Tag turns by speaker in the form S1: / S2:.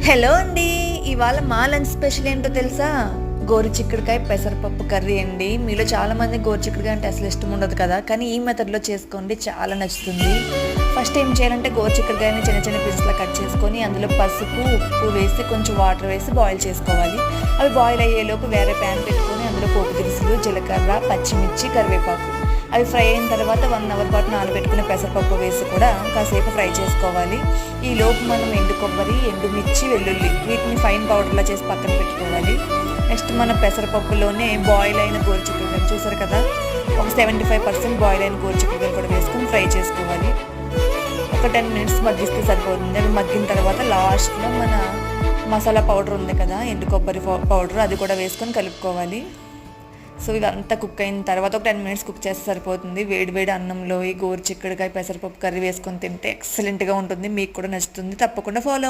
S1: Hello అండి. ఇవాళ మా లంచ్ స్పెషల్ ఏంటో తెలుసా? గోరుచిక్కుడుకాయ పెసరపప్పు కర్రీ అండి. మీలో చాలామంది గోరుచిక్కుడుకాయ అంటే అసలు ఇష్టం ఉండదు కదా! కానీ ఈ మెథడ్‌లో చేసుకోండి, చాలా నచ్చుతుంది. ఫస్ట్ ఏం చేయాలంటే గోరుచిక్కుడుకాయని చిన్న చిన్న పీసెస్‌లా కట్ చేసుకొని అందులో పసుపు, ఉప్పు వేసి కొంచెం వాటర్ వేసి బాయిల్ చేసుకోవాలి. అవి బాయిల్ అయ్యేలోపు వేరే ప్యాన్ పెట్టుకొని అందులో పోపు దినుసులు, జీలకర్ర, పచ్చిమిర్చి, కరివేపాకు అవి ఫ్రై అయిన తర్వాత 1 అవర్ పాటు నానబెట్టుకున్న పెసరపప్పు వేసి కూడా కాసేపు ఫ్రై చేసుకోవాలి. ఈ లోపు మనం ఎండు కొబ్బరి, ఎండుమిర్చి, వెల్లుల్లి వీటిని ఫైన్ పౌడర్లా చేసి పక్కన పెట్టుకోవాలి. నెక్స్ట్ మన పెసరపప్పులోనే బాయిల్ అయిన గోరుచిక్కుడుకాయలు చూసారు కదా, ఒక 75% బాయిల్ అయిన గోరుచిక్కుడుకాయలు కూడా వేసుకొని ఫ్రై చేసుకోవాలి. ఒక 10 మినిట్స్ మగ్గిస్తే సరిపోతుంది. అవి మగ్గిన తర్వాత లాస్ట్లో మన మసాలా పౌడర్ ఉంది కదా, ఎండు కొబ్బరి పౌడర్, అది కూడా వేసుకొని కలుపుకోవాలి. సో ఇదంతా కుక్ అయిన తర్వాత ఒక 10 మినిట్స్ కుక్ చేస్తే సరిపోతుంది. వేడి వేడి అన్నంలో ఈ గోరుచిక్కుడుకాయ పెసరపప్పు కర్రీ వేసుకొని తింటే ఎక్సలెంట్గా ఉంటుంది. మీకు కూడా నచ్చుతుంది. తప్పకుండా ఫాలో అవ్వండి.